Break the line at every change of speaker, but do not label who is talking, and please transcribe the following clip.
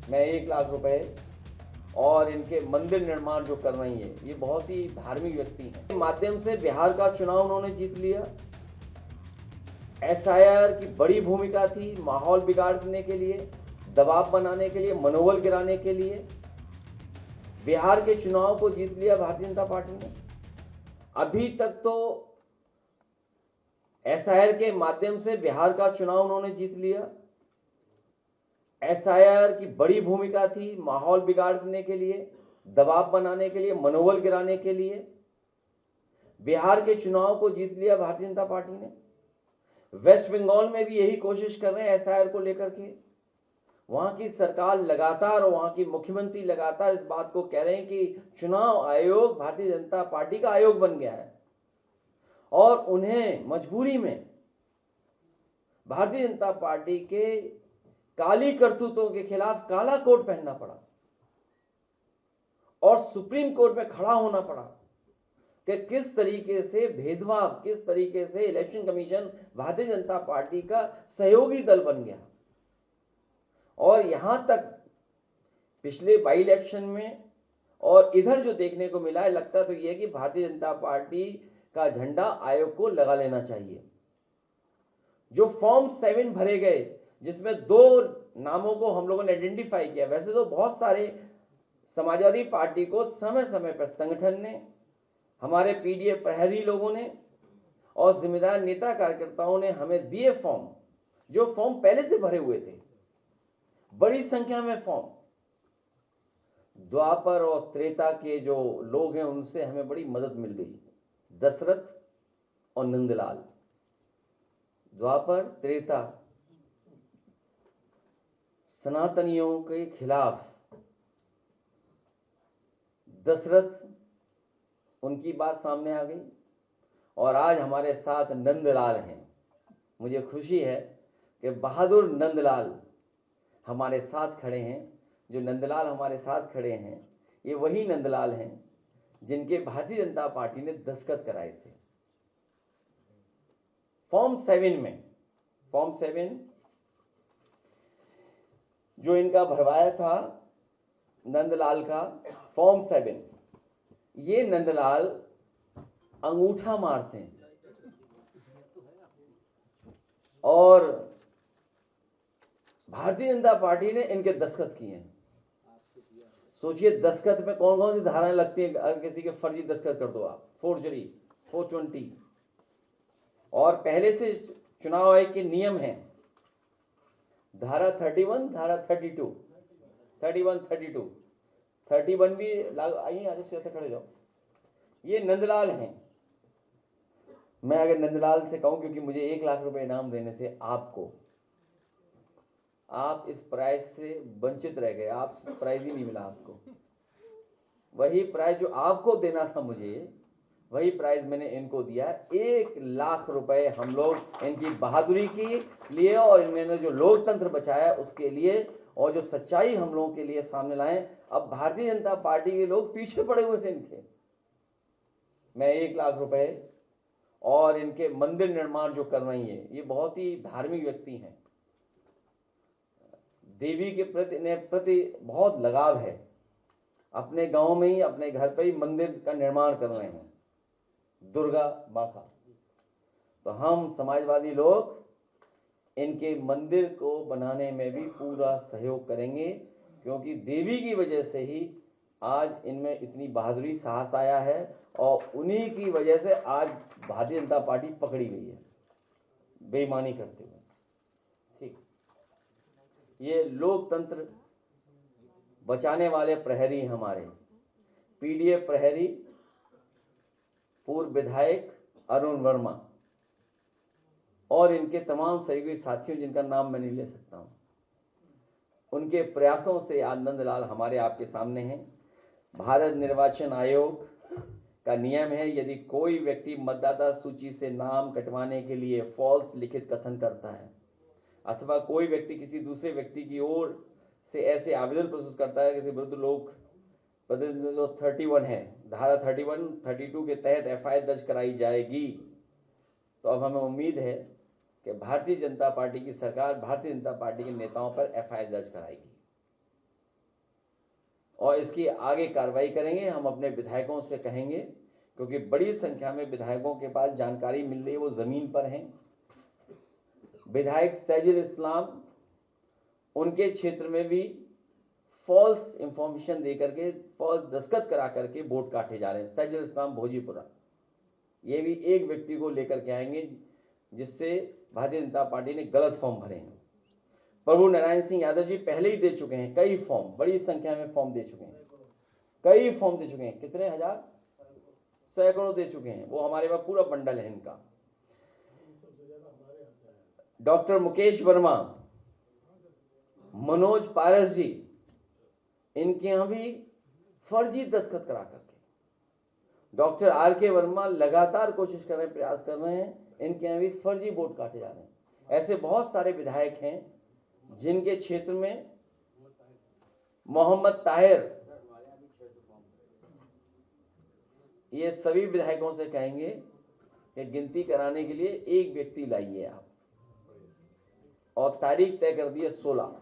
मैं 1 लाख रुपए और इनके मंदिर निर्माण जो कर रही है, ये बहुत ही धार्मिक व्यक्ति हैं। के माध्यम से बिहार का चुनाव उन्होंने जीत लिया। एसआईआर की बड़ी भूमिका थी माहौल बिगाड़ने के लिए, दबाव बनाने के लिए, मनोबल गिराने के लिए। बिहार के चुनाव को जीत लिया भारतीय जनता पार्टी ने। अभी तक तो एसआईआर के माध्यम से बिहार का चुनाव उन्होंने जीत लिया। एसआईआर की बड़ी भूमिका थी माहौल बिगाड़ने के लिए, दबाव बनाने के लिए, मनोबल गिराने के लिए। बिहार के चुनाव को जीत लिया भारतीय जनता पार्टी ने। वेस्ट बंगाल में भी यही कोशिश कर रहे हैं एसआईआर को लेकर के। वहां की सरकार लगातार और वहां की मुख्यमंत्री लगातार इस बात को कह रहे हैं कि चुनाव आयोग भारतीय जनता पार्टी का आयोग बन गया है और उन्हें मजबूरी में भारतीय जनता पार्टी के काली करतूतों के खिलाफ काला कोट पहनना पड़ा और सुप्रीम कोर्ट में खड़ा होना पड़ा कि किस तरीके से भेदभाव, किस तरीके से election commission Bharatiya Janata party का सहयोगी दल बन गया। और यहां तक पिछले बाई इलेक्शन में और इधर जो देखने को मिला है, लगता तो यह कि भारतीय जनता पार्टी का झंडा आयोग को लगा लेना चाहिए। जो फॉर्म 7 भरे गए, जिसमें 2 नामों को हम लोगों ने आइडेंटिफाई किया। वैसे तो बहुत सारे समाजवादी पार्टी को समय समय पर संगठन ने, हमारे पीडीए प्रहरी लोगों ने और जिम्मेदार नेता कार्यकर्ताओं ने हमें दिए फॉर्म, जो फॉर्म पहले से भरे हुए थे, बड़ी संख्या में फॉर्म। द्वापर और त्रेता के जो लोग हैं उनसे हमें बड़ी मदद मिल गई। दशरथ और नंदलाल, द्वापर त्रेता, सनातनियों के खिलाफ दशरथ, उनकी बात सामने आ गई और आज हमारे साथ नंदलाल हैं। मुझे खुशी है कि बहादुर नंदलाल हमारे साथ खड़े हैं। जो नंदलाल हमारे साथ खड़े हैं, ये वही नंदलाल हैं जिनके भारतीय जनता पार्टी ने दस्तखत कराए थे फॉर्म 7 में। फॉर्म 7 जो इनका भरवाया था नंदलाल का फॉर्म 7, ये नंदलाल अंगूठा मारते हैं और भारतीय जनता पार्टी ने इनके दस्तखत किए हैं। सोचिए दस्तखत में कौन कौन सी धाराएं लगती हैं। अगर किसी के फर्जी दस्तखत कर दो आप, फोर्जरी 420। और पहले से चुनाव आयोग के नियम हैं, धारा 31, धारा 32, 31, 32, 31 भी लागू। आइए आगे से खड़े जाओ। ये नंदलाल हैं। मैं अगर नंदलाल से कहूं, क्योंकि मुझे 1 लाख रुपए इनाम देने थे आपको, आप इस प्राइज से वंचित रह गए। आप प्राइज ही नहीं मिला आपको। वही प्राइज जो आपको देना था मुझे, वही प्राइज मैंने इनको दिया। 1 लाख रुपए हम लोग इनकी बहादुरी के लिए और इन्होंने जो लोकतंत्र बचाया उसके लिए और जो सच्चाई हम लोगों के लिए सामने लाए। अब भारतीय जनता पार्टी के लोग पीछे पड़े हुए थे इनके। मैं 1 लाख रुपए और इनके मंदिर निर्माण जो कर रही है, ये बहुत ही धार्मिक व्यक्ति हैं। देवी के प्रति बहुत लगाव है। अपने गांव में ही, अपने घर पे ही मंदिर का निर्माण कर रहे हैं, दुर्गा माँ का। तो हम समाजवादी लोग इनके मंदिर को बनाने में भी पूरा सहयोग करेंगे, क्योंकि देवी की वजह से ही आज इनमें इतनी बहादुरी, साहस आया है और उन्हीं की वजह से आज भारतीय जनता पार्टी पकड़ी गई है बेईमानी करते हुए। ठीक, ये लोकतंत्र बचाने वाले प्रहरी हमारे पीडीए प्रहरी, पूर्व विधायक अरुण वर्मा और इनके तमाम सहयोगी साथियों जिनका नाम मैं नहीं ले सकता हूं, उनके प्रयासों से आज नंदलाल हमारे आपके सामने हैं। भारत निर्वाचन आयोग का नियम है, यदि कोई व्यक्ति मतदाता सूची से नाम कटवाने के लिए फॉल्स लिखित कथन करता है अथवा कोई व्यक्ति किसी दूसरे व्यक्ति की ओर से ऐसे आवेदन प्रस्तुत करता है किसी विरुद्ध लोग 31 है, धारा 31, 32 के तहत एफआईआर दर्ज कराई जाएगी। तो अब हमें उम्मीद है कि भारतीय जनता पार्टी की सरकार भारतीय जनता पार्टी के नेताओं पर एफआईआर दर्ज कराएगी। और इसकी आगे कार्रवाई करेंगे। हम अपने विधायकों से कहेंगे, क्योंकि बड़ी संख्या में विधायकों के पास जानकारी मिल रही है, वो जमीन पर हैं। विधायक सैजुल इस्लाम उनके क्षेत्र में भी फॉल्स इंफॉर्मेशन दे करके, फॉल्स दस्तखत करा करके वोट काटे जा रहे हैं। सैजुल इस्लाम भोजीपुरा, ये भी एक व्यक्ति को लेकर के आएंगे जिससे भारतीय जनता पार्टी ने गलत फॉर्म भरे हैं। प्रभु नारायण सिंह यादव जी पहले ही दे चुके हैं कई फॉर्म, बड़ी संख्या में फॉर्म दे चुके हैं, कई फॉर्म दे चुके हैं, कितने हजार, सैकड़ों दे चुके हैं। वो हमारे पास पूरा बंडल है इनका। डॉक्टर मुकेश वर्मा, मनोज पारस जी, इनके यहां भी फर्जी दस्तखत करा करके। Doctor R K. वर्मा लगातार कोशिश कर रहे हैं, प्रयास कर रहे हैं, इनके यहां भी फर्जी वोट काटे जा रहे हैं। ऐसे बहुत सारे विधायक हैं जिनके क्षेत्र में मोहम्मद ताहिर, ये सभी विधायकों से कहेंगे कि गिनती कराने के लिए एक व्यक्ति लाइए आप, और तारीख तय कर दी है 16।